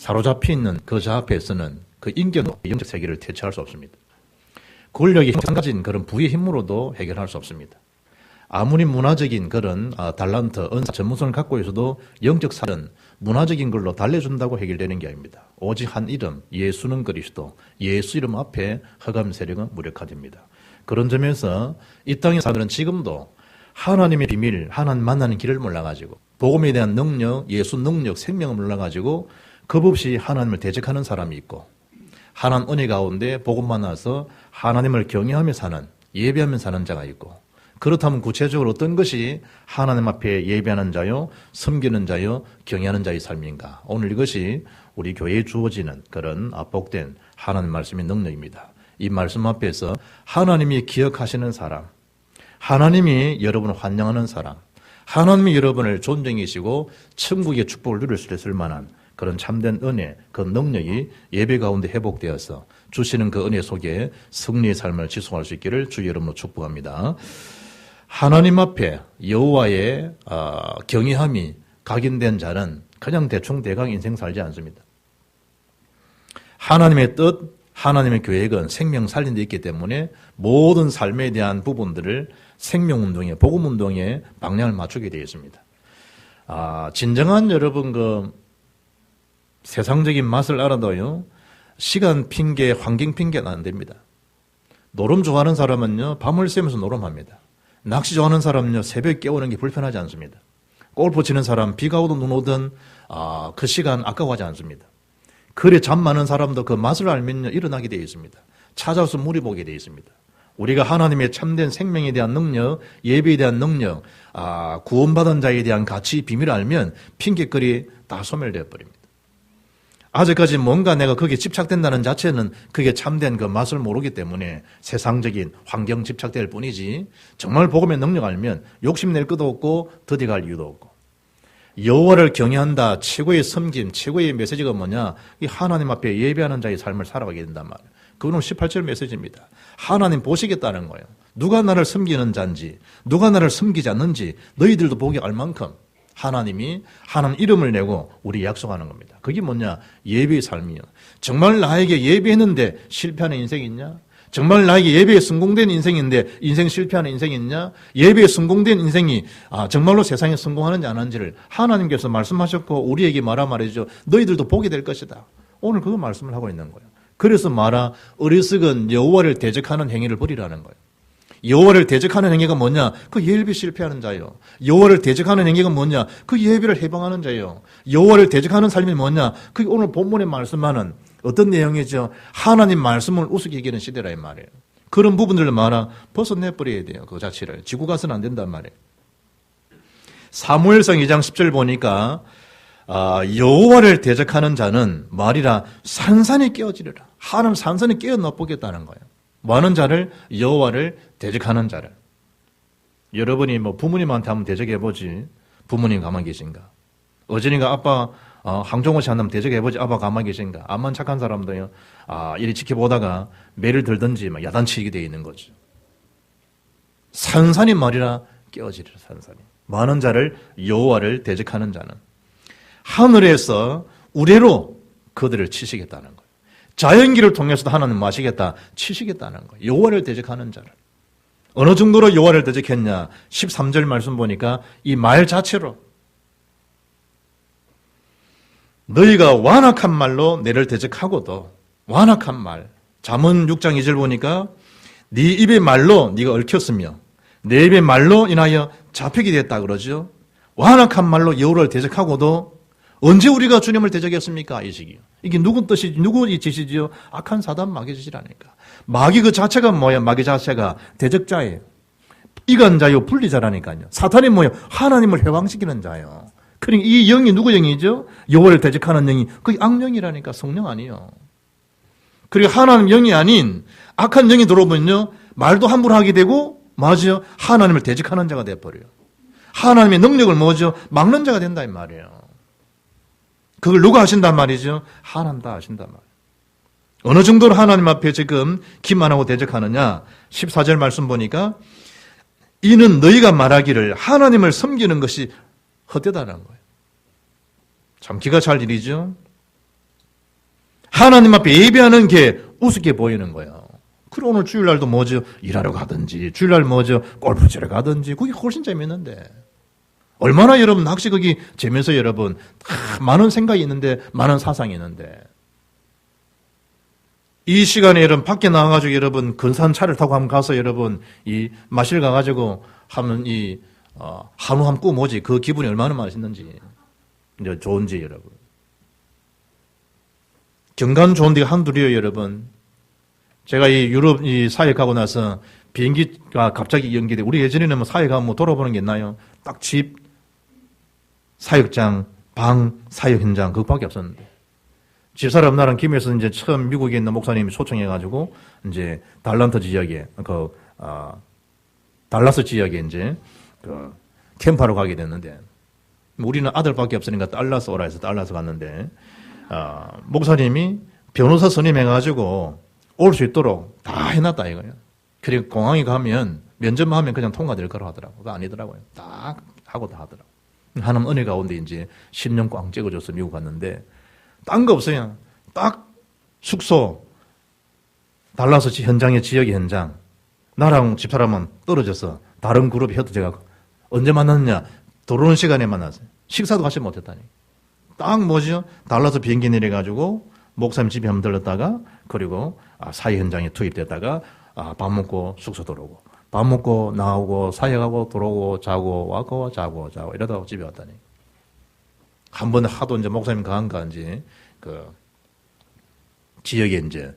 사로잡혀 있는 그 자 앞에서는 그 인격으로 영적 세계를 대처할 수 없습니다. 권력이 가진 그런 부의 힘으로도 해결할 수 없습니다. 아무리 문화적인 그런 달란트, 은사, 전문성을 갖고 있어도 영적 사는 문화적인 걸로 달래준다고 해결되는 게 아닙니다. 오직 한 이름, 예수는 그리스도, 예수 이름 앞에 흑암 세력은 무력화됩니다. 그런 점에서 이 땅의 사람들은 지금도 하나님의 비밀, 하나님 만나는 길을 몰라가지고 복음에 대한 능력, 예수 능력, 생명을 몰라가지고 겁없이 하나님을 대적하는 사람이 있고 하나님 은혜 가운데 복음 만나서 하나님을 경외하며 사는, 예배하며 사는 자가 있고 그렇다면 구체적으로 어떤 것이 하나님 앞에 예배하는 자요, 섬기는 자요, 경외하는 자의 삶인가? 오늘 이것이 우리 교회에 주어지는 그런 복된 하나님 말씀의 능력입니다. 이 말씀 앞에서 하나님이 기억하시는 사람, 하나님이 여러분을 환영하는 사람, 하나님이 여러분을 존중이시고 천국의 축복을 누릴 수 있을 만한 그런 참된 은혜, 그 능력이 예배 가운데 회복되어서 주시는 그 은혜 속에 승리의 삶을 지속할 수 있기를 주 여러분으로 축복합니다. 하나님 앞에 여호와의 경외함이 각인된 자는 그냥 대충 인생 살지 않습니다. 하나님의 뜻, 하나님의 계획은 생명 살린 데 있기 때문에 모든 삶에 대한 부분들을 생명운동에, 복음운동에 방향을 맞추게 되어 있습니다. 진정한 여러분 세상적인 맛을 알아도요, 시간 핑계, 환경 핑계는 안 됩니다. 노름 좋아하는 사람은요, 밤을 새면서 노름합니다. 낚시 좋아하는 사람은요, 새벽에 깨우는 게 불편하지 않습니다. 골프 치는 사람, 비가 오든 눈 오든 그 시간 아까워하지 않습니다. 그래 잠 많은 사람도 그 맛을 알면요, 일어나게 되어 있습니다. 찾아와서 물이 보게 되어 있습니다. 우리가 하나님의 참된 생명에 대한 능력, 예배에 대한 능력, 구원받은 자에 대한 가치, 비밀을 알면 핑계거리 다 소멸되어 버립니다. 아직까지 뭔가 내가 거기에 집착된다는 자체는 그게 참된 그 맛을 모르기 때문에 세상적인 환경 집착될 뿐이지 정말 복음의 능력 알면 욕심낼 것도 없고 더디갈 이유도 없고 여호와를 경외한다. 최고의 섬김, 최고의 메시지가 뭐냐? 이 하나님 앞에 예배하는 자의 삶을 살아가게 된단 말이에요. 그거는 18절 메시지입니다. 하나님 보시겠다는 거예요. 누가 나를 섬기는 자인지, 누가 나를 섬기지 않는지 너희들도 보게 알 만큼 하나님이 하나님 이름을 내고 우리 약속하는 겁니다. 그게 뭐냐? 예배의 삶이요. 정말 나에게 예배했는데 실패하는 인생이 있냐? 정말 나에게 예배에 성공된 인생인데 인생 실패하는 인생이 있냐? 예배에 성공된 인생이 정말로 세상에 성공하는지 안 하는지를 하나님께서 말씀하셨고 우리에게 말이죠. 너희들도 보게 될 것이다. 오늘 그 말씀을 하고 있는 거예요. 그래서 어리석은 여호와를 대적하는 행위를 버리라는 거예요. 여호와를 대적하는 행위가 뭐냐? 그 예배 실패하는 자예요. 여호와를 대적하는 행위가 뭐냐? 그 예배를 해방하는 자예요. 여호와를 대적하는 삶이 뭐냐? 그게 오늘 본문에 말씀하는 어떤 내용이죠? 하나님 말씀을 우습게 여기는 시대라 이 말이에요. 그런 부분들을 벗어내버려야 돼요. 그 자체를. 지고 가서는 안 된단 말이에요. 사무엘상 2장 10절 보니까 여호와를 대적하는 자는 말이라 산산이 깨어지리라. 하나님 산산이 깨어 넣어보겠다는 거예요. 뭐하는 자를? 여호와를 대적하는 자를. 여러분이 부모님한테 한번 대적해보지. 부모님 가만히 계신가? 어진이가 아빠 항종호 씨 한번 대적해보지. 아빠 가만히 계신가? 암만 착한 사람도요. 이리 지켜보다가 매를 들든지 야단치게 되어 있는 거죠. 산산이 말이라 깨어지리라. 산산이. 뭐하는 자를? 여호와를 대적하는 자는 하늘에서 우레로 그들을 치시겠다는 거예요. 자연기를 통해서도 하나님 마시겠다, 치시겠다는 거예요. 여호와를 대적하는 자를. 어느 정도로 여호와를 대적했냐? 13절 말씀 보니까 이 말 자체로 너희가 완악한 말로 내를 대적하고도 완악한 말. 잠언 6장 2절 보니까 네 입의 말로 네가 얽혔으며 내 입의 말로 인하여 잡히게 됐다 그러죠. 완악한 말로 여호와를 대적하고도 언제 우리가 주님을 대적했습니까? 이 시기요. 이게 누구 뜻이지? 누구의 짓이지요? 악한 사단 마귀의 짓이라니까. 마귀 그 자체가 뭐야? 마귀 자체가 대적자예요. 이간자요, 분리자라니까요. 사탄이 뭐예요? 하나님을 해방시키는 자예요. 그러니까 이 영이 누구 영이죠? 여호와를 대적하는 영이 그게 악령이라니까. 성령 아니에요. 그리고 하나님 영이 아닌 악한 영이 들어오면요, 말도 함부로 하게 되고, 맞아요. 하나님을 대적하는 자가 돼버려요. 하나님의 능력을 뭐죠? 막는 자가 된다 이 말이에요. 그걸 누가 하신단 말이죠? 하나님 다 하신단 말이에요. 어느 정도로 하나님 앞에 지금 기만하고 대적하느냐? 14절 말씀 보니까 이는 너희가 말하기를 하나님을 섬기는 것이 헛되다는 거예요. 참 기가 찰 일이죠. 하나님 앞에 예배하는 게 우습게 보이는 거예요. 그리고 오늘 주일날도 뭐죠? 일하러 가든지, 주일날 뭐죠? 골프 치러 가든지, 그게 훨씬 재밌는데. 얼마나 여러분, 낚시 거기 재면서 여러분, 다 많은 생각이 있는데, 많은 사상이 있는데. 이 시간에 여러분, 밖에 나와가지고 여러분, 근사한 차를 타고 한번 가서 여러분, 이 마실 가가지고 하면 한우 한 꾸 뭐지? 그 기분이 얼마나 맛있는지, 이제 좋은지 여러분. 경관 좋은 데가 한둘이에요, 여러분. 제가 이 유럽 사역 가고 나서 비행기가 갑자기 연기돼. 우리 예전에는 뭐 사역 가면 뭐 돌아보는 게 있나요? 딱 집, 사역장, 방, 사역 현장, 그것밖에 없었는데. 집사람 나랑 김에서 이제 처음 미국에 있는 목사님이 초청해가지고, 이제 달란트 지역에, 달라스 지역에 이제, 캠프하러 가게 됐는데, 우리는 아들밖에 없으니까 달라스 오라 해서 달라스 갔는데, 목사님이 변호사 선임해가지고 올 수 있도록 다 해놨다 이거예요. 그리고 공항에 가면 면접만 하면 그냥 통과될 거라고 하더라고요. 그거 아니더라고요. 딱 하고 다 하더라고요. 하나님 은혜 가운데 이제 10년 꽝 찍어줘서 미국 갔는데, 딴 거 없어요. 딱 숙소, 달라스 현장의 지역의 현장. 나랑 집사람은 떨어져서 다른 그룹에 흩어져가 언제 만났느냐? 들어오는 시간에 만났어요. 식사도 같이 못했다니. 딱 뭐죠? 달라스 비행기 내려가지고 목사님 집에 한번 들렀다가, 그리고 사회 현장에 투입됐다가 밥 먹고 숙소 들어오고, 밥 먹고 나오고 사역하고 들어오고 자고 와고 자고 이러다가 집에 왔다니. 한 번에 하도 이제 목사님 강한가 이제 지역에 이제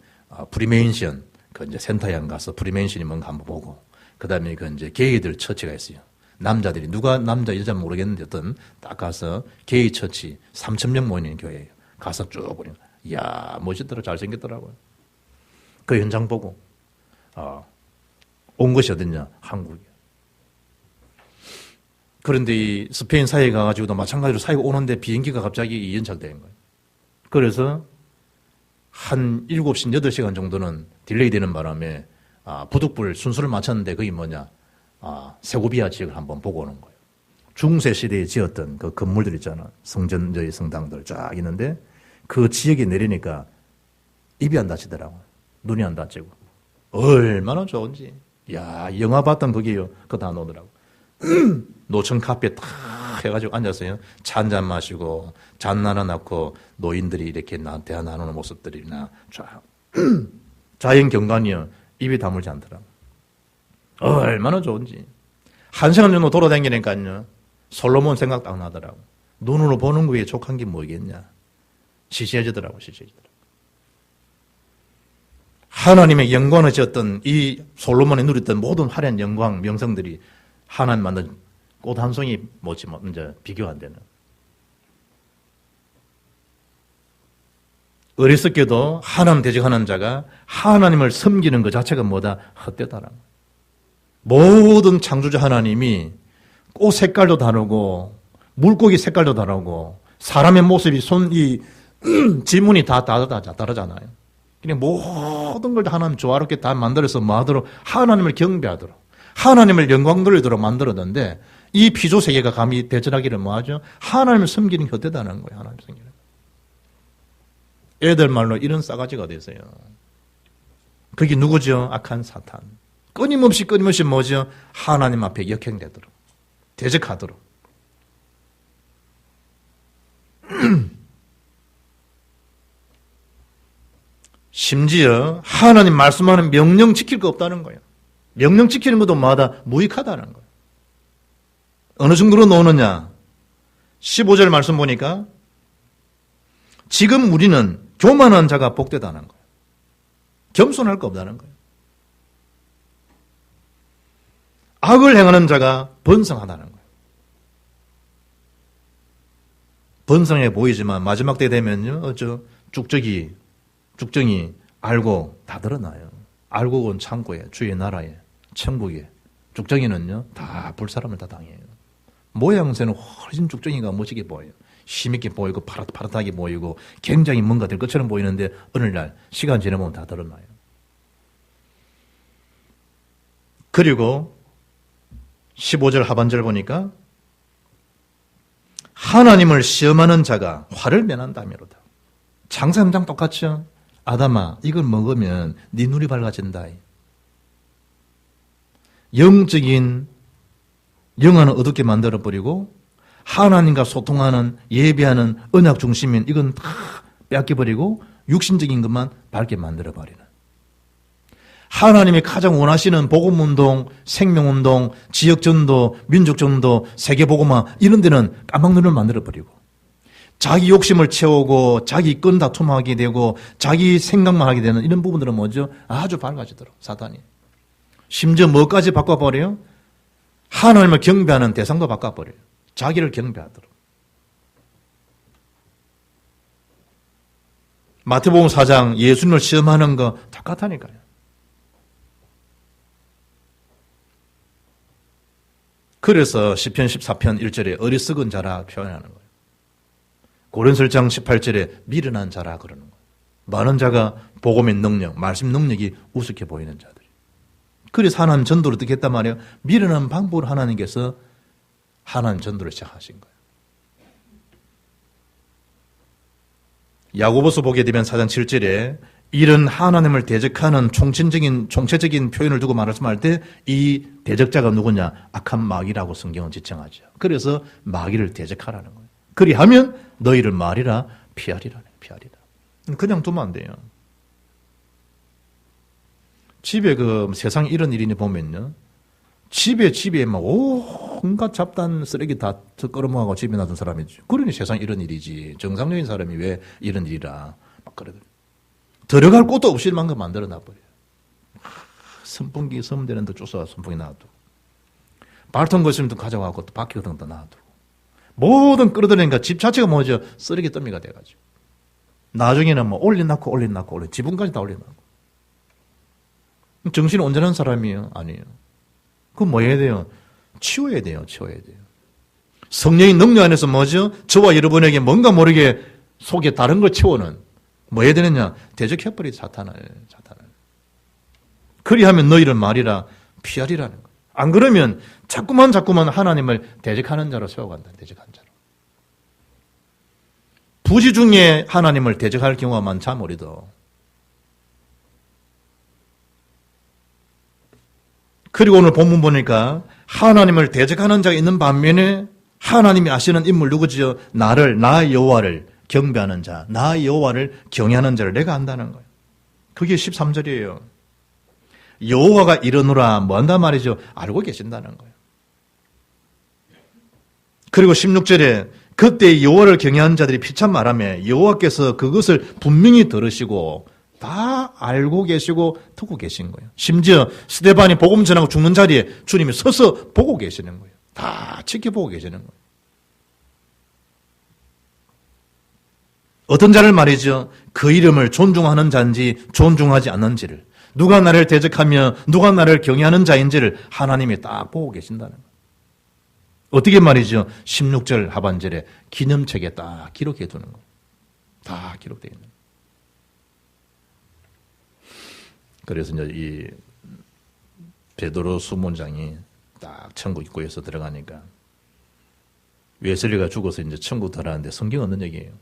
프리메인션 이제 센터에 가서 프리메인션이 뭔가 한번 보고, 그 다음에 이제 게이들 처치가 있어요. 남자들이 누가 남자 여자 모르겠는데 어떤 딱 가서 게이 처치 3,000명 모이는 교회예요. 가서 쭉 보니까 이야 멋있더라, 잘생겼더라고요. 그 현장 보고 온 것이 어딨냐? 한국이야. 그런데 이 스페인 사이에 가가지고도 마찬가지로 사이가 오는데 비행기가 갑자기 연착된 거예요. 그래서 한 7시, 8시간 정도는 딜레이 되는 바람에 부득불 순서를 맞췄는데 그게 뭐냐? 세고비아 지역을 한번 보고 오는 거예요. 중세 시대에 지었던 그 건물들 있잖아. 성전의 성당들 쫙 있는데 그 지역에 내리니까 입이 안 닫히더라고요. 눈이 안 닫히고. 얼마나 좋은지. 야, 영화 봤던 거기요. 그거 다 놓더라고. 노천 카페 탁 해가지고 앉았어요. 차 한 잔 마시고, 잔 하나 넣고, 노인들이 이렇게 대화 나누는 모습들이나, 자연 경관이요. 입이 다물지 않더라고. 얼마나 좋은지. 1시간 정도 돌아다니니까요. 솔로몬 생각 딱 나더라고. 눈으로 보는 거에 족한 게 뭐겠냐. 시시해지더라고, 시시해지더라고. 하나님의 영광을 지었던 이 솔로몬이 누렸던 모든 화려한 영광, 명성들이 하나님 만든 꽃 한 송이 못지 이제 비교 안 되는. 어리석게도 하나님 대적하는 자가 하나님을 섬기는 것 자체가 뭐다? 헛되다라는 거예요. 모든 창조주 하나님이 꽃 색깔도 다르고 물고기 색깔도 다르고 사람의 모습이 지문이 다 다르잖아요. 그냥 모든 걸 다 하나님 조화롭게 다 만들어서 뭐하도록 하나님을 경배하도록 하나님을 영광 돌리도록 만들었는데 이 피조 세계가 감히 대전하기를 뭐하죠? 하나님을 섬기는 게 헛되다는 거예요. 하나님 섬기는. 애들 말로 이런 싸가지가 됐어요. 그게 누구죠? 악한 사탄. 끊임없이 뭐죠? 하나님 앞에 역행되도록 대적하도록. 심지어 하나님 말씀하는 명령 지킬 거 없다는 거예요. 명령 지키는 것도 마다 무익하다는 거예요. 어느 정도로 노느냐? 15절 말씀 보니까 지금 우리는 교만한 자가 복되다는 거예요. 겸손할 거 없다는 거예요. 악을 행하는 자가 번성하다는 거예요. 번성해 보이지만 마지막 때 되면요, 쭉정이 알고 다 드러나요. 알고 온 창고에, 주의 나라에, 천국에. 쭉정이는요, 다 불사람을 다 당해요. 모양새는 훨씬 쭉정이가 멋지게 보여요. 힘있게 보이고 파릇파릇하게 보이고 굉장히 뭔가 될 것처럼 보이는데 어느 날 시간 지나보면 다 드러나요. 그리고 15절 하반절 보니까 하나님을 시험하는 자가 화를 면한다며로다. 장사 현장 똑같죠? 아담아, 이걸 먹으면 네 눈이 밝아진다. 영적인 영안을 어둡게 만들어버리고 하나님과 소통하는 예배하는 언약 중심인 이건 다 뺏겨버리고 육신적인 것만 밝게 만들어버리는, 하나님이 가장 원하시는 복음운동, 생명운동, 지역전도, 민족전도, 세계복음화 이런 데는 까막눈을 만들어버리고 자기 욕심을 채우고 자기 건 다툼하게 되고 자기 생각만 하게 되는 이런 부분들은 뭐죠? 아주 밝아지도록 사단이. 심지어 뭐까지 바꿔버려요? 하나님을 경배하는 대상도 바꿔버려요. 자기를 경배하도록. 마태복음 4장 예수님을 시험하는 거 똑같다니까요. 그래서 시편 14편 1절에 어리석은 자라 표현하는 거예요. 고린도전서 18절에 미련한 자라 그러는 거예요. 많은 자가 복음의 능력, 말씀 능력이 우습게 보이는 자들. 그래서 하나님 전도를 어떻게 했단 말이에요? 미련한 방법으로 하나님께서 하나님 전도를 시작하신 거예요. 야고보서 보게 되면 4장 7절에 이런 하나님을 대적하는 총체적인 표현을 두고 말씀할 때 이 대적자가 누구냐? 악한 마귀라고 성경은 지칭하죠. 그래서 마귀를 대적하라는 거예요. 그리하면 너희를 말이라 피하리라. 그냥 두면 안 돼요. 집에 세상 이런 일이니 보면요. 집에 막 온갖 잡단 쓰레기 다 끌어모아고 집에 놔둔 사람이지. 그러니 세상 이런 일이지. 정상적인 사람이 왜 이런 일이라 막 그러더라고요. 들어갈 곳도 없이 만큼 만들어 놔버려요. 선풍기 섬되는 데 쫓아와 선풍기 놔두고 발통 거스름도 가져가고 또 바퀴 같은 것도 놔두고 모든 끌어들이니까 집 자체가 뭐죠? 쓰레기 더미가 돼가지고 나중에는 뭐 올려놓고 지붕까지 다 올려놓고. 정신이 온전한 사람이에요? 아니에요. 그럼 뭐 해야 돼요? 치워야 돼요. 성령의 능력 안에서 뭐죠? 저와 여러분에게 뭔가 모르게 속에 다른 걸 채우는 뭐 해야 되느냐? 대적해버리 사탄을. 그리하면 너희를 말이라 피하리라는 거예요. 안 그러면 자꾸만 하나님을 대적하는 자로 세워간다. 대적한 자로. 부지 중에 하나님을 대적할 경우가 많자 우리도. 그리고 오늘 본문 보니까 하나님을 대적하는 자가 있는 반면에 하나님이 아시는 인물 누구지요? 나 여호와를 경배하는 자, 나 여호와를 경외하는 자를 내가 안다는 거예요. 그게 13절이에요. 여호와가 이르노라 뭐 한단 말이죠? 알고 계신다는 거예요. 그리고 16절에 그때 여호와를 경외하는 자들이 피참 말하며 여호와께서 그것을 분명히 들으시고 다 알고 계시고 듣고 계신 거예요. 심지어 스데반이 복음 전하고 죽는 자리에 주님이 서서 보고 계시는 거예요. 다 지켜보고 계시는 거예요. 어떤 자를 말이죠. 그 이름을 존중하는 자인지 존중하지 않는지를, 누가 나를 대적하며 누가 나를 경외하는 자인지를 하나님이 딱 보고 계신다는 거예요. 어떻게 말이죠? 16절 하반절에 기념책에 딱 기록해 두는 거예요. 다 기록되어 있는 거예요. 그래서 이제 이 베드로 수문장이 딱 천국 입구에서 들어가니까 웨슬리가 죽어서 이제 천국 들어가는데 성경 없는 얘기예요.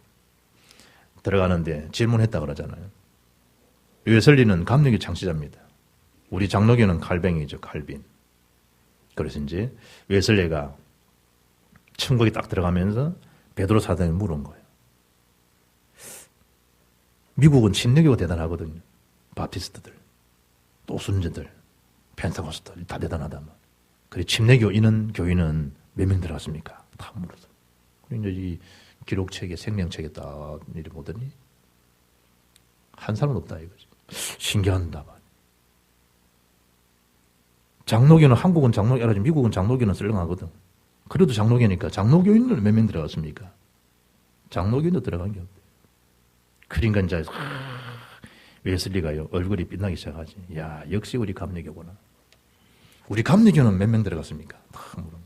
들어가는데 질문했다 그러잖아요. 웨슬리는 감리교 창시자입니다. 우리 장로교는 칼뱅이죠, 칼빈. 그래서 이제 웨슬리가 천국에 딱 들어가면서 베드로 사도에 물은 거예요. 미국은 침례교가 대단하거든요. 바티스트들, 또 순전들, 펜타코스트 다 대단하다만. 그리고 침례교 이는 교인은 몇 명 들어갔습니까? 다 물어서. 그리고 이제 이 기록책에 생명책에 딱 이래 보더니 한 사람은 없다 이거지. 신기하다. 장로교는 한국은 장로교, 미국은 장로교는 썰렁하거든. 그래도 장로교니까 장로교인들 몇 명 들어갔습니까? 장로교인도 들어간 게 없대. 그러니까 이제 웨슬리가요 얼굴이 빛나기 시작하지. 야, 역시 우리 감리교구나. 우리 감리교는 몇 명 들어갔습니까? 다 물은 거예요.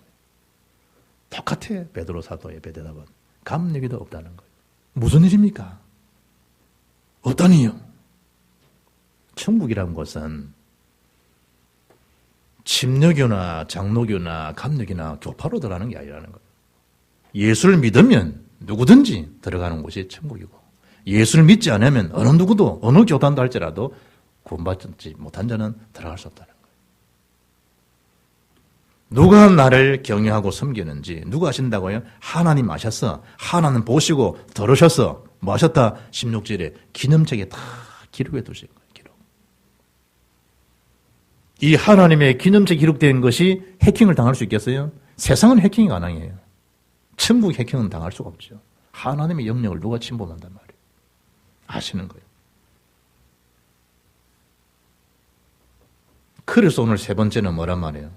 똑같아. 베드로 사도의 대답은 감리교도 없다는 거예요. 무슨 일입니까? 없다니요. 천국이라는 것은 침례교나 장로교나 감리교나 교파로 들어가는 게 아니라는 거예요. 예수를 믿으면 누구든지 들어가는 곳이 천국이고, 예수를 믿지 않으면 어느 누구도 어느 교단도 할지라도 구원받지 못한 자는 들어갈 수 없다는 거예요. 누가 나를 경외하고 섬기는지 누가 하신다고요? 하나님 아셨어. 하나님 보시고 들으셨어. 뭐 하셨다? 16절에 기념책에 다 기록해 두신 거예요. 기록. 이 하나님의 기념책에 기록된 것이 해킹을 당할 수 있겠어요? 세상은 해킹이 가능해요. 천국 해킹은 당할 수가 없죠. 하나님의 영역을 누가 침범한단 말이에요. 아시는 거예요. 그래서 오늘 세 번째는 뭐란 말이에요?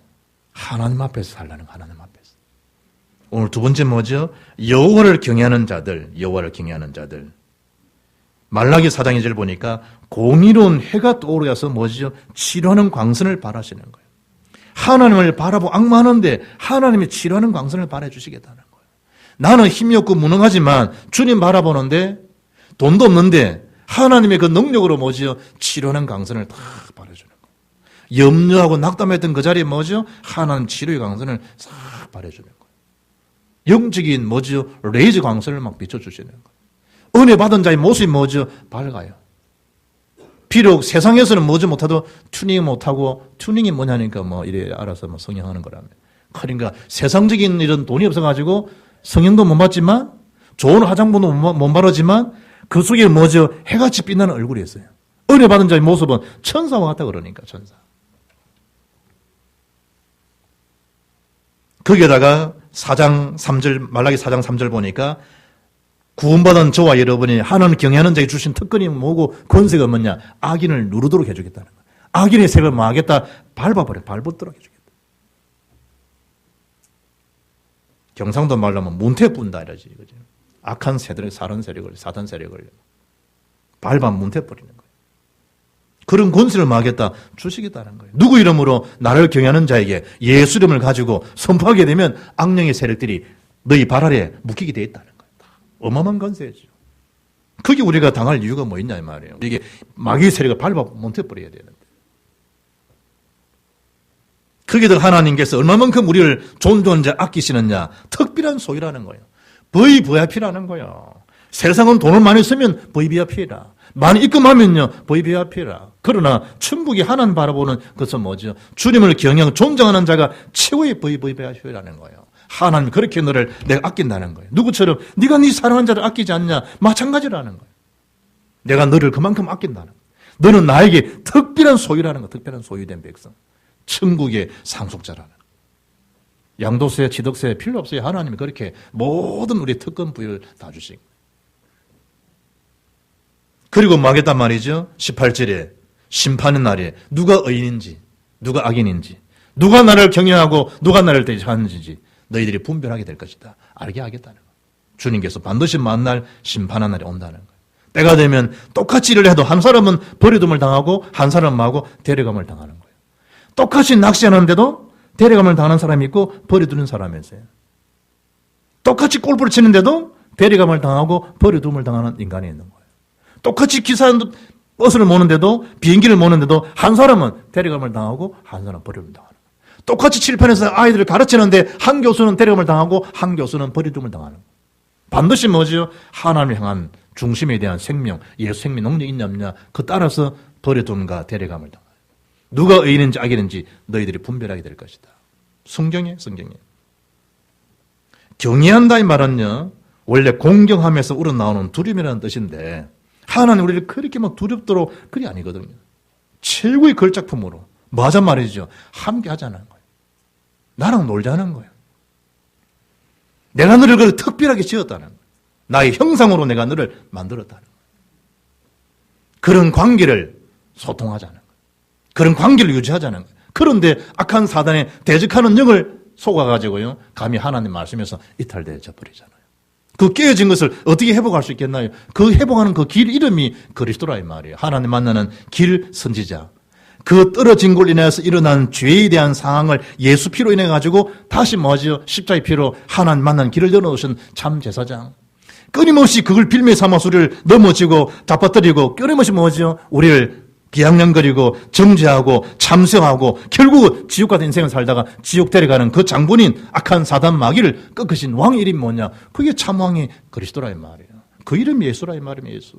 하나님 앞에서 살라는 거, 하나님 앞에서. 오늘 두 번째 뭐죠? 여호와를 경외하는 자들, 여호와를 경외하는 자들. 말라기 4장 2절 보니까 공의로운 해가 떠오르어서 뭐죠? 치료하는 광선을 바라시는 거예요. 하나님을 바라보고 악마하는데 하나님이 치료하는 광선을 바라주시겠다는 거예요. 나는 힘이 없고 무능하지만 주님 바라보는데 돈도 없는데 하나님의 그 능력으로 뭐죠? 치료하는 광선을 다 바라주는 거예요. 염려하고 낙담했던 그 자리에 뭐죠? 하나님 치료의 광선을 싹 바라주는 거예요. 영적인 뭐죠? 레이저 광선을 막 비춰주시는 거예요. 은혜 받은 자의 모습이 뭐죠? 밝아요. 비록 세상에서는 뭐지 못하도 튜닝 못하고, 튜닝이 뭐냐니까 뭐 이래 알아서 뭐 성형하는 거라며. 그러니까 세상적인 이런 돈이 없어가지고 성형도 못 받지만 좋은 화장품도 못 바르지만 그 속에 뭐죠? 해같이 빛나는 얼굴이 있어요. 은혜 받은 자의 모습은 천사와 같다 그러니까, 천사. 거기에다가 4장 3절, 말라기 4장 3절 보니까 구원받은 저와 여러분이 하나님 경외하는 자에게 주신 특권이 뭐고 권세가 뭐냐? 악인을 누르도록 해주겠다는 거예요. 악인의 색을 뭐 하겠다? 밟아버려. 밟도록 해주겠다. 경상도 말로 하면 문태 뿐다 이러지. 그죠? 악한 세력을, 사단 세력을, 사단 세력을 밟아 문태 버리는 거예요. 그런 권세를 뭐 하겠다? 주시겠다는 거예요. 누구 이름으로? 나를 경외하는 자에게 예수 이름을 가지고 선포하게 되면 악령의 세력들이 너희 발 아래 묶이게 돼 있다는 거예요. 어마어마한 권세죠. 그게 우리가 당할 이유가 뭐 있냐 이 말이에요. 이게 마귀의 세력을 밟아 멈춰버려야 되는데. 거기들 하나님께서 얼마만큼 우리를 존존자 아끼시느냐. 특별한 소유라는 거예요. VVIP라는 거예요. 세상은 돈을 많이 쓰면 VVIP라. 많이 입금하면요 VVIP라. 그러나 천국이 하나님 바라보는 것은 뭐죠? 주님을 경외하고 존경하는 자가 최고의 VVIP라는 거예요. 하나님 그렇게 너를 내가 아낀다는 거예요. 누구처럼 네가 네 사랑하는 자를 아끼지 않냐? 마찬가지라는 거예요. 내가 너를 그만큼 아낀다는 거예요. 너는 나에게 특별한 소유라는 거예요. 특별한 소유된 백성. 천국의 상속자라는 거예요. 양도세, 취득세 필요 없어요. 하나님이 그렇게 모든 우리 특권 부여를 다 주신 거예요. 그리고 말했단 말이죠. 18절에 심판의 날에 누가 의인인지 누가 악인인지 누가 나를 경외하고 누가 나를 대적하는지 너희들이 분별하게 될 것이다. 알게 하겠다는 거예요. 주님께서 반드시 만날 심판한 날이 온다는 거예요. 때가 되면 똑같이 일을 해도 한 사람은 버려둠을 당하고 한 사람하고 데려감을 당하는 거예요. 똑같이 낚시하는데도 데려감을 당하는 사람이 있고 버려두는 사람이 있어요. 똑같이 골프를 치는데도 데려감을 당하고 버려둠을 당하는 인간이 있는 거예요. 똑같이 버스를 모는데도 비행기를 모는데도 한 사람은 데려감을 당하고 한 사람은 버려둠을 당하는 거예요. 똑같이 칠판에서 아이들을 가르치는데 한 교수는 데려감을 당하고 한 교수는 버려둠을 당하는 거예요. 반드시 뭐죠? 하나님을 향한 중심에 대한 생명, 예수 생명 능력이 있냐 없냐 그 따라서 버려둠과 데려감을 당해요. 누가 의인인지 악인인지 너희들이 분별하게 될 것이다. 성경에. 경외한다 이 말은요 원래 공경함에서 우러나오는 두려움이라는 뜻인데 하나님 우리를 그렇게 막 두렵도록 그게 아니거든요. 최고의 걸작품으로 뭐 하잔 말이죠. 함께 하자는 거예요. 나랑 놀자는 거예요. 내가 너를 그렇게 특별하게 지었다는 거예요. 나의 형상으로 내가 너를 만들었다는 거예요. 그런 관계를 소통하자는 거예요. 그런 관계를 유지하자는 거예요. 그런데 악한 사단에 대적하는 영을 속아가지고요 감히 하나님 말씀에서 이탈되어 버리잖아요. 그 깨어진 것을 어떻게 회복할 수 있겠나요? 그 회복하는 그 길 이름이 그리스도라 이 말이에요. 하나님 만나는 길 선지자. 그 떨어진 걸로 인해서 일어난 죄에 대한 상황을 예수 피로 인해 가지고 다시 뭐죠? 십자의 피로 하나님 만나는 길을 열어놓으신 참 제사장. 끊임없이 그걸 빌며 삼아서 우리를 넘어지고 잡아뜨리고 끊임없이 뭐죠? 우리를 비아냥거리고 정죄하고 참수하고 결국 지옥 같은 인생을 살다가 지옥 데려가는 그 장본인 악한 사단 마귀를 꺾으신 왕의 이름이 뭐냐? 그게 참왕이 그리스도라 이 말이에요. 그 이름이 예수라 이 말입니다. 예수.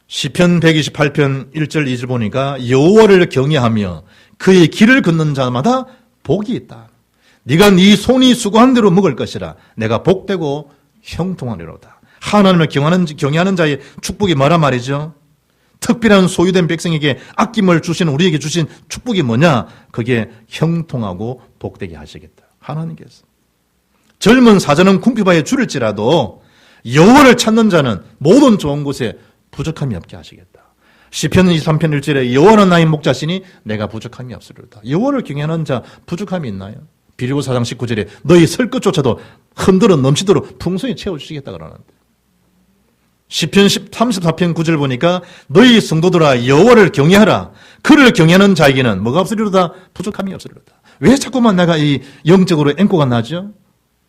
시편 128편 1절 2절 보니까 여호와를 경외하며 그의 길을 걷는 자마다 복이 있다. 네가 네 손이 수고한 대로 먹을 것이라. 내가 복되고 형통하리로다. 하나님을 경외하는 자의 축복이 뭐란 말이죠? 특별한 소유된 백성에게 아낌을 주시는 우리에게 주신 축복이 뭐냐? 그게 형통하고 복되게 하시겠다. 하나님께서. 젊은 사자는 궁핍하에 줄일지라도 여호와를 찾는 자는 모든 좋은 곳에 부족함이 없게 하시겠다. 시편 23편 1절에 여호와는 나의 목자시니 내가 부족함이 없으리로다. 여호와를 경외하는 자 부족함이 있나요? 빌립보 4장 19절에 너희 설 것조차도 흔들어 넘치도록 풍성히 채워주시겠다 그러는데, 시편 34편 9절 보니까 너희 성도들아 여호와를 경외하라. 그를 경외하는 자에게는 뭐가 없으리로다? 부족함이 없으리로다. 왜 자꾸만 내가 이 영적으로 앵꼬가 나죠?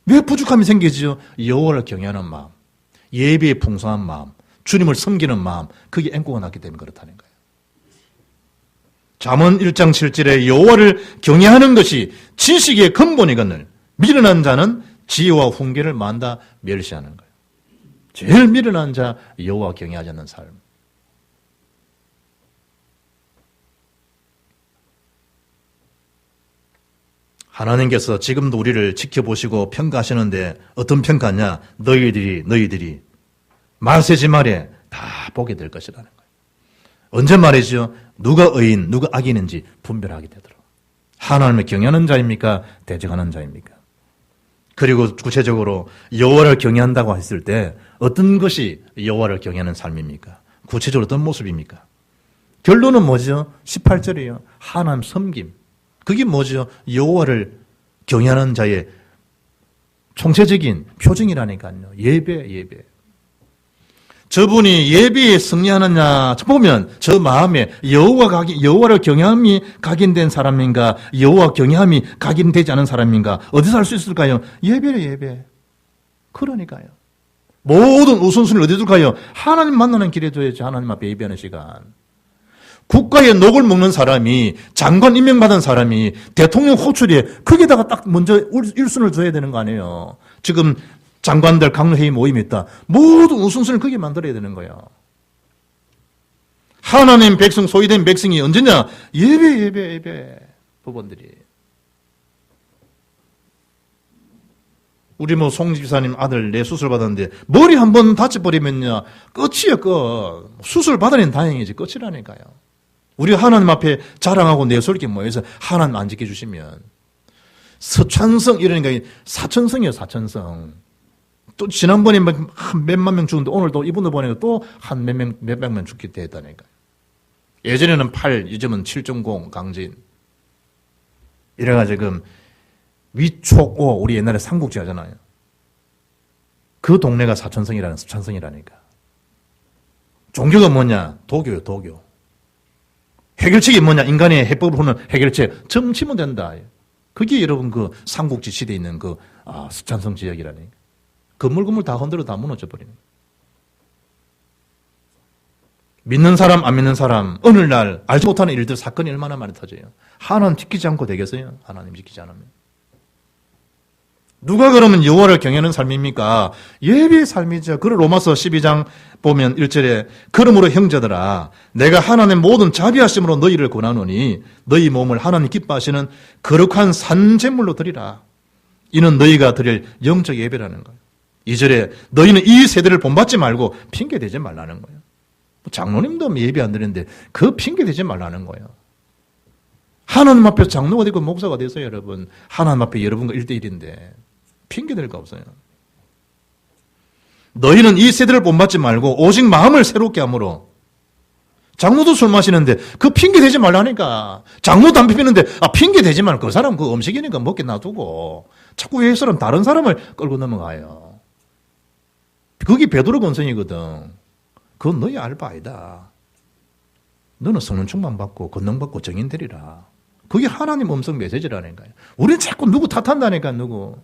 왜 부족함이 생기죠? 여호와를 경외하는 마음, 예배의 풍성한 마음, 주님을 섬기는 마음, 그게 앵꼬가 났기 때문에 그렇다는 거예요. 잠언 1장 7절에 여호와를 경외하는 것이 지식의 근본이거늘 미련한 자는 지혜와 훈계를 만다 멸시하는 거예요. 제일 미련한 자 여호와 경외하지 않는 삶. 하나님께서 지금도 우리를 지켜보시고 평가하시는데 어떤 평가냐? 너희들이 말세지 말에 다 보게 될 것이라는 거예요. 언제 말이죠? 누가 의인, 누가 악인인지 분별하게 되도록. 하나님을 경외하는 자입니까? 대적하는 자입니까? 그리고 구체적으로 여호와를 경외한다고 했을 때 어떤 것이 여호와를 경외하는 삶입니까? 구체적으로 어떤 모습입니까? 결론은 뭐죠? 18절이에요. 하나님 섬김. 그게 뭐죠? 여호와를 경외하는 자의 총체적인 표징이라니까요. 예배. 저분이 예배에 승리하느냐 보면 저 마음에 여호와를 경외함이 각인된 사람인가, 여호와 경외함이 각인되지 않은 사람인가, 어디서 알 수 있을까요? 예배. 그러니까요. 모든 우선순위를 어디 둘까요? 하나님 만나는 길에 둬야지. 하나님 앞에 예배하는 시간. 국가의 녹을 먹는 사람이, 장관 임명받은 사람이 대통령 호출에 거기다가 딱 먼저 1순위를 둬야 되는 거 아니에요. 지금 장관들 강로회의 모임이 있다. 모든 우선순위를 거기에 만들어야 되는 거예요. 하나님 백성, 소유된 백성이 언제냐? 예배. 부분들이. 우리 송 집사님 아들 내 수술 받았는데 머리 한번 다쳐버리면요 끝이에요. 끝. 수술 받으니 다행이지 끝이라니까요. 우리가 하나님 앞에 자랑하고 내솔게 모여서 하나님 안 지켜주시면 서천성 이러니까 사천성이에요. 사천성. 또 지난번에 한 몇만 명 죽는데 오늘 또 이분들 보니까 또 한 몇백 명 죽게 됐다니까요. 예전에는 8, 요즘은 7.0 강진. 이래가지고 지금 위촉5 우리 옛날에 삼국지 하잖아요. 그 동네가 사천성이라는 서천성이라니까. 종교가 뭐냐? 도교요, 도교. 해결책이 뭐냐? 인간의 해법을 푸는 해결책. 점치면 된다. 그게 여러분 그 삼국지 시대에 있는 그 서천성 지역이라니까. 건물 다 흔들어 다 무너져 버리는. 믿는 사람, 안 믿는 사람, 어느 날 알지 못하는 일들, 사건이 얼마나 많이 터져요. 하나님 지키지 않고 되겠어요? 하나님 지키지 않으면. 누가 그러면 여호와를 경외하는 삶입니까? 예배의 삶이죠. 그걸 로마서 12장 보면 1절에 그러므로 형제들아 내가 하나님의 모든 자비하심으로 너희를 권하노니 너희 몸을 하나님 기뻐하시는 거룩한 산제물로 드리라. 이는 너희가 드릴 영적 예배라는 거예요. 2절에 너희는 이 세대를 본받지 말고 핑계대지 말라는 거예요. 장로님도 예배 안 드리는데 그 핑계대지 말라는 거예요. 하나님 앞에서 장로가 되고 목사가 돼서 여러분 하나님 앞에 여러분과 1대1인데 핑계댈 거 없어요. 너희는 이 세대를 본받지 말고 오직 마음을 새롭게 함으로. 장로도 술 마시는데 그 핑계 대지 말라니까. 장로 담배 피는데 핑계 대지 말고 그 사람 그 음식이니까 먹게 놔두고 자꾸 왜 사람 다른 사람을 끌고 넘어가요. 그게 베드로 건성이거든. 그건 너희 알바 아니다. 너는 성령 충만 받고 권능 받고 정인 되리라. 그게 하나님 음성 메시지라니까요. 우리는 자꾸 누구 탓한다니까 누구.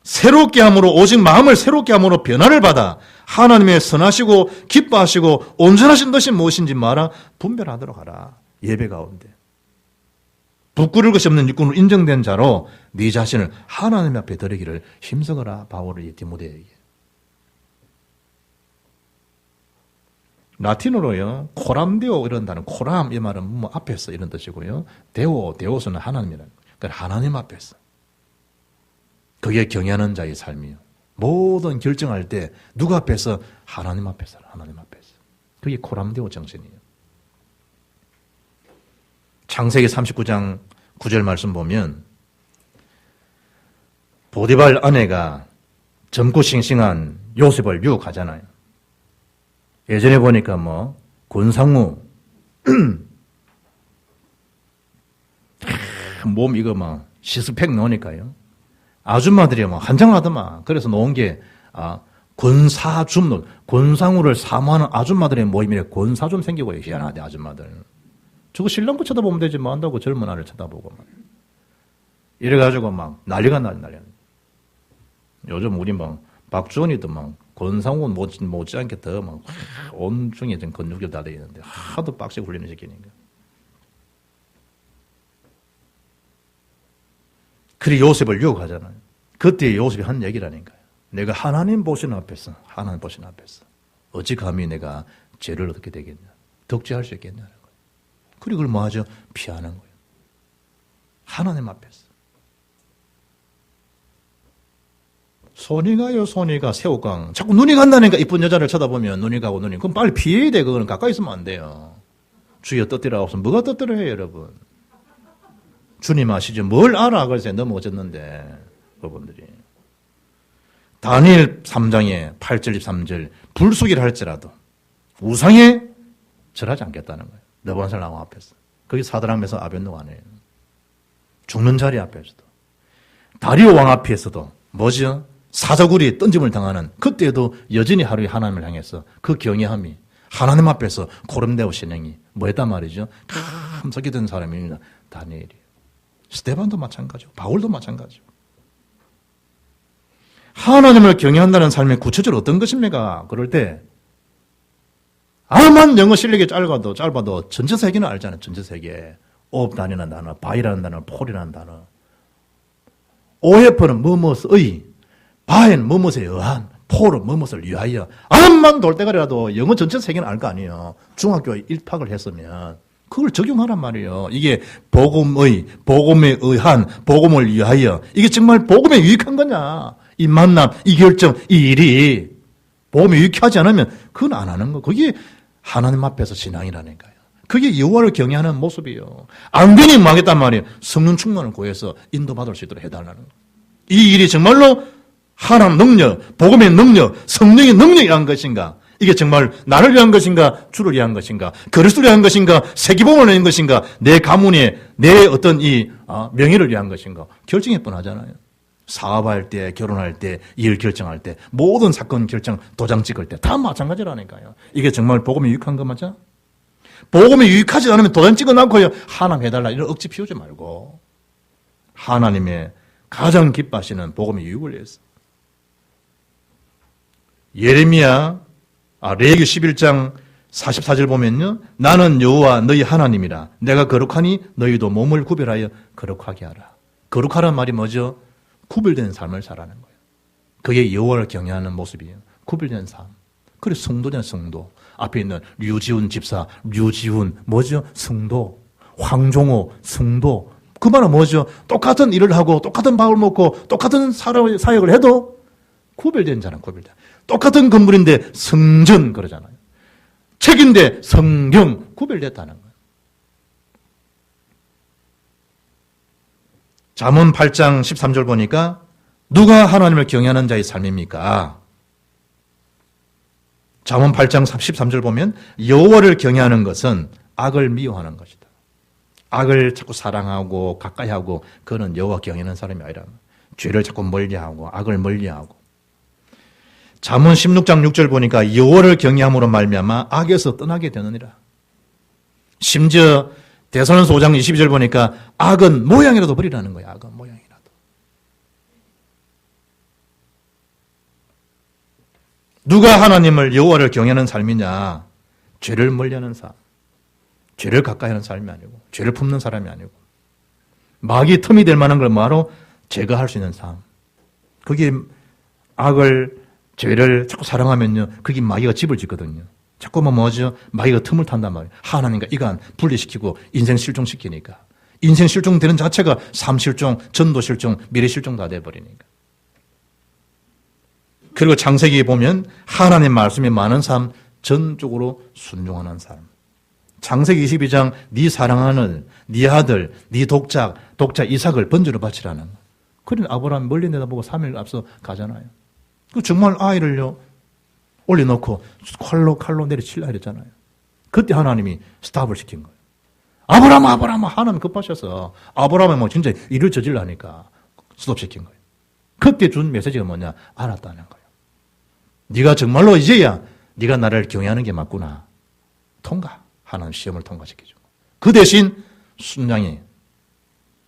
새롭게 함으로 오직 마음을 새롭게 함으로 변화를 받아 하나님의 선하시고 기뻐하시고 온전하신 뜻이 무엇인지 말아 분별하도록 하라. 예배 가운데. 부끄러울 것이 없는 육군으로 인정된 자로 네 자신을 하나님 앞에 드리기를 힘쓰거라. 바울이 디모데에게. 라틴어로요, 코람데오 이런 단어, 코람 이 말은 뭐 앞에서 이런 뜻이고요. 데오스는 하나님이라는 거예요. 그러니까 하나님 앞에서. 그게 경외하는 자의 삶이에요. 모든 결정할 때 누구 앞에서? 하나님 앞에서. 하나님 앞에서. 그게 코람데오 정신이에요. 창세기 39장 9절 말씀 보면 보디발 아내가 젊고 싱싱한 요셉을 유혹하잖아요. 예전에 보니까 뭐 권상우 몸 이거 막 시스팩 넣으니까요. 아줌마들이 막 환장하더만. 그래서 놓은 게 권사줌, 권상우를 사모하는 아줌마들의 모임이래. 권사줌 생기고 희한하대 아줌마들. 저거 신랑부 쳐다보면 되지 뭐 한다고 젊은 아를 쳐다보고 막. 이래가지고 막 난리가. 요즘 우리 막 박주원이도 막 권상우 못지않게 더 막 온중에 좀 근육이 다 되는데 하도 빡시게 훈련을 시키니까. 그리 요셉을 유혹하잖아요. 그때 요셉이 한 얘기라니까요. 내가 하나님 보시는 앞에서 어찌 감히 내가 죄를 어떻게 되겠냐. 덕죄할 수 있겠냐는 거예요. 그리고 그걸 뭐 하죠? 피하는 거예요. 하나님 앞에서. 손이 가요, 새우깡. 자꾸 눈이 간다니까. 이쁜 여자를 쳐다보면 눈이 가고 그럼 빨리 피해야 돼. 그거는 가까이 있으면 안 돼요. 주여 떠들어 없으면 뭐가 떠들어 해요, 여러분. 주님 아시죠? 뭘 알아? 그래서 넘어졌는데, 그분들이. 다니엘 3장에 8절, 13절, 불속이라 할지라도 우상에 절하지 않겠다는 거예요. 느부갓네살 왕 앞에서. 거기 사드락메삭 아벳느고 아니에요. 죽는 자리 앞에서도. 다리오 왕 앞에서도 뭐죠? 사자굴이 던짐을 당하는 그때도 여전히 하루에 하나님을 향해서 그 경외함이 하나님 앞에서 코름데오 신앙이 뭐였단 말이죠? 감석이 된 사람입니다. 다니엘이에요. 스데반도 마찬가지고 바울도 마찬가지고. 하나님을 경외한다는 삶의 구체적으로 어떤 것입니까? 그럴 때 아무만 영어 실력이 짧아도 전체세계는 알잖아요. 전체세계. 오업단이라는 단어, 바이라는 단어, 폴이라는 단어. OF는 뭐뭐의, 바엔 뭐뭐에 의한, 폴은 뭐뭐를 위하여. 암만 돌대가리라도 영어 전체 세계는 알 거 아니에요. 중학교에 입학을 했으면. 그걸 적용하란 말이에요. 이게 복음에 의한, 복음을 위하여. 이게 정말 복음에 유익한 거냐. 이 만남, 이 결정, 이 일이 복음에 유익하지 않으면 그건 안 하는 거. 그게 하나님 앞에서 신앙이라니까요. 그게 여호와를 경외하는 모습이에요. 안 되니 망했단 말이에요. 성령 충만을 구해서 인도받을 수 있도록 해달라는 거예요. 이 일이 정말로 하나님 능력, 복음의 능력, 성령의 능력이 위한 것인가? 이게 정말 나를 위한 것인가? 주를 위한 것인가? 그리스도를 위한 것인가? 세계복음을 위한 것인가? 내 가문의 내 어떤 이 명예를 위한 것인가? 결정이 뻔하잖아요. 사업할 때, 결혼할 때, 일 결정할 때, 모든 사건 결정, 도장 찍을 때 다 마찬가지라니까요. 이게 정말 복음에 유익한 거 맞아? 복음에 유익하지 않으면 도장 찍어놓고요. 하나님 해달라 이런 억지 피우지 말고 하나님의 가장 기뻐하시는 복음의 유익을 위해서. 예레미야 레위기 11장 44절 보면요. 나는 여호와 너희 하나님이라. 내가 거룩하니 너희도 몸을 구별하여 거룩하게 하라. 거룩하란 말이 뭐죠? 구별된 삶을 살아가는 거예요. 그게 여호와를 경외하는 모습이에요. 구별된 삶. 그래서 성도잖아요. 성도. 앞에 있는 류지훈 집사, 류지훈 뭐죠? 성도. 황종호 성도. 그 말은 뭐죠? 똑같은 일을 하고 똑같은 밥을 먹고 똑같은 사역을 해도 구별된 자는 구별된. 똑같은 건물인데 성전 그러잖아요. 책인데 성경 구별됐다는 거예요. 잠언 8장 13절 보니까 누가 하나님을 경외하는 자의 삶입니까? 잠언 8장 13절 보면 여호와를 경외하는 것은 악을 미워하는 것이다. 악을 자꾸 사랑하고 가까이하고 그거는 여호와 경외하는 사람이 아니라 죄를 자꾸 멀리하고 악을 멀리하고. 잠언 16장 6절 보니까 여호와를 경외함으로 말미암아 악에서 떠나게 되느니라. 심지어 데살로니가서 5장 22절 보니까 악은 모양이라도 버리라는 거야. 악은 모양이라도. 누가 하나님을 여호와를 경외하는 삶이냐? 죄를 멀리하는 삶. 죄를 가까이 하는 삶이 아니고 죄를 품는 사람이 아니고 마귀의 틈이 될 만한 걸 뭐하러? 제거할 수 있는 삶. 그게 악을, 죄를 자꾸 사랑하면요, 그게 마귀가 집을 짓거든요. 자꾸만 뭐죠? 마귀가 틈을 탄단 말이에요. 하나님과 이간 분리시키고 인생 실종시키니까. 인생 실종되는 자체가 삶 실종, 전도 실종, 미래 실종 다 돼버리니까. 그리고 창세기에 보면 하나님 말씀이 많은 삶, 전적으로 순종하는 삶. 창세기 22장 네 사랑하는 네 아들, 네 독자 이삭을 번제로 바치라는. 그런 아브라함 멀리 내다보고 3일 앞서 가잖아요. 그 정말 아이를요 올려놓고 칼로 내리치려 했잖아요. 그때 하나님이 스탑을 시킨 거예요. 아브라함 하나님 급하셔서 아브라함이 뭐 진짜 일을 저질러니까 스톱시킨 거예요. 그때 준 메시지가 뭐냐? 알았다는 거예요. 네가 정말로 이제야 네가 나를 경외하는 게 맞구나. 통과. 하나님 시험을 통과시켜주고. 그 대신 순양이,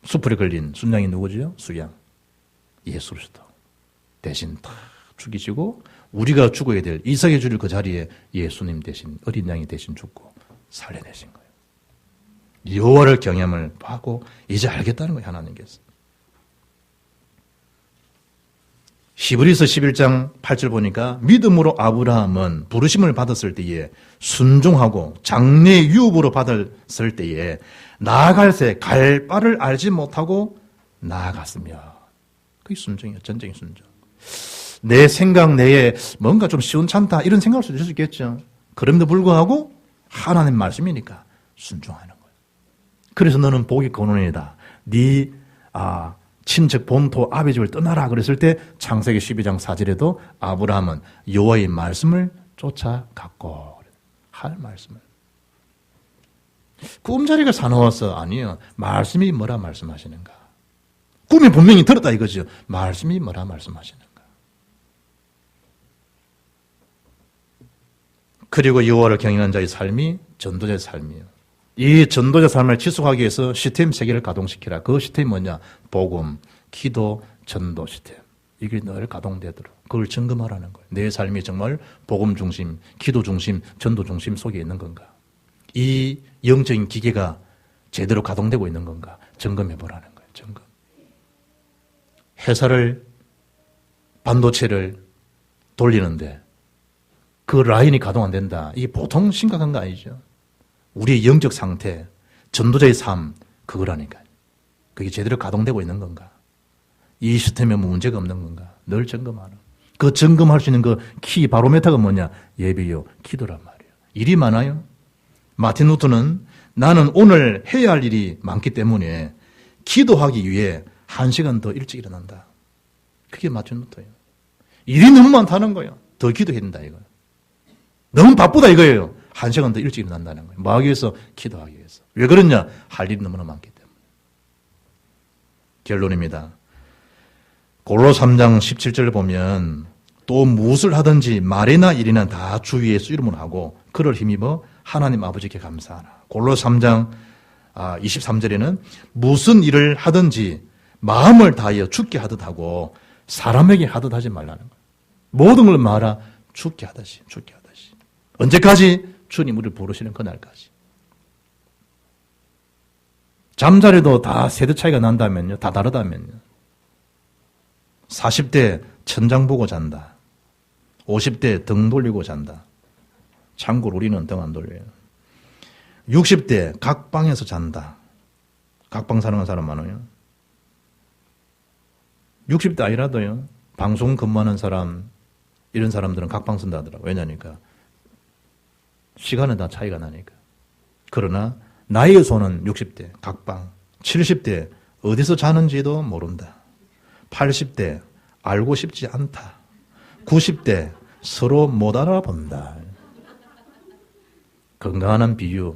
수풀에 걸린 순양이 누구죠? 수양. 예수 그리스도. 대신 다 죽이시고 우리가 죽어야 될 이삭의 줄일 그 자리에 예수님 대신 어린 양이 대신 죽고 살려내신 거예요. 여호와를 경외함을 하고 이제 알겠다는 거예요. 하나님께서. 히브리서 11장 8절 보니까 믿음으로 아브라함은 부르심을 받았을 때에 순종하고 장래 유업으로 받았을 때에 나아갈 새 갈 바를 알지 못하고 나아갔으며. 그게 순종이에요. 전적인 순종. 내 생각 내에 뭔가 좀 시원찮다 이런 생각할 수도 있겠죠. 그럼에도 불구하고 하나님 말씀이니까 순종하는 거예요. 그래서 너는 복이 거논이다. 네 친척 본토 아비 집을 떠나라 그랬을 때 창세기 12장 4절에도 아브라함은 여호와의 말씀을 쫓아갔고 할 말씀을. 꿈자리가 사나워서 아니요. 말씀이 뭐라 말씀하시는가. 꿈이 분명히 들었다 이거죠. 말씀이 뭐라 말씀하시는가. 그리고 여호와를 경외하는 자의 삶이 전도자의 삶이에요. 이 전도자 삶을 지속하기 위해서 시스템 3개를 가동시키라. 그 시스템이 뭐냐? 복음, 기도, 전도 시스템. 이게 늘 가동되도록 그걸 점검하라는 거예요. 내 삶이 정말 복음 중심, 기도 중심, 전도 중심 속에 있는 건가? 이 영적인 기계가 제대로 가동되고 있는 건가? 점검해 보라는 거예요. 점검. 회사를, 반도체를 돌리는데 그 라인이 가동 안 된다. 이게 보통 심각한 거 아니죠? 우리의 영적 상태, 전도자의 삶, 그거라니까요. 그게 제대로 가동되고 있는 건가? 이 시스템에 문제가 없는 건가? 늘 점검하는. 그 점검할 수 있는 그 키 바로메터가 뭐냐? 예배요, 기도란 말이에요. 일이 많아요. 마틴 루터는 나는 오늘 해야 할 일이 많기 때문에 기도하기 위해 1시간 더 일찍 일어난다. 그게 마틴 루터예요. 일이 너무 많다는 거예요. 더 기도해야 된다 이거예요. 너무 바쁘다 이거예요. 1시간 더 일찍 일어난다는 거예요. 뭐 하기 위해서? 기도하기 위해서. 왜 그러냐? 할 일이 너무나 많기 때문에. 결론입니다. 골로 3장 17절을 보면 또 무엇을 하든지 말이나 일이나 다 주 예수 이름으로 하고 그를 힘입어 하나님 아버지께 감사하라. 골로 3장 23절에는 무슨 일을 하든지 마음을 다하여 죽게 하듯 하고 사람에게 하듯 하지 말라는 거예요. 모든 걸 말하 죽게 하듯이. 언제까지? 주님 우리를 부르시는 그날까지. 잠자리도 다 세대 차이가 난다면요. 다 다르다면요. 40대 천장 보고 잔다. 50대 등 돌리고 잔다. 참고로 우리는 등 안 돌려요. 60대 각 방에서 잔다. 각방 사는 사람 많아요. 60대 아니라도요. 방송 근무하는 사람 이런 사람들은 각방 쓴다 하더라고요. 왜냐니까 시간은 다 차이가 나니까. 그러나 나이의 손은 60대 각방, 70대 어디서 자는지도 모른다. 80대 알고 싶지 않다. 90대 서로 못 알아본다. 건강한 비유,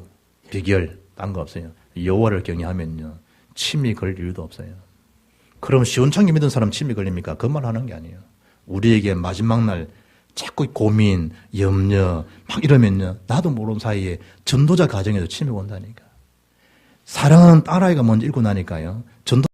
비결 딴 거 없어요. 여호와를 경외하면요. 침이 걸 이유도 없어요. 그럼 시원찮게 믿은 사람 침이 걸립니까? 그 말 하는 게 아니에요. 우리에게 마지막 날 자꾸 고민, 염려 막 이러면요. 나도 모르는 사이에 전도자 가정에도 침이 온다니까. 사랑하는 딸아이가 먼저 읽고 나니까요. 전도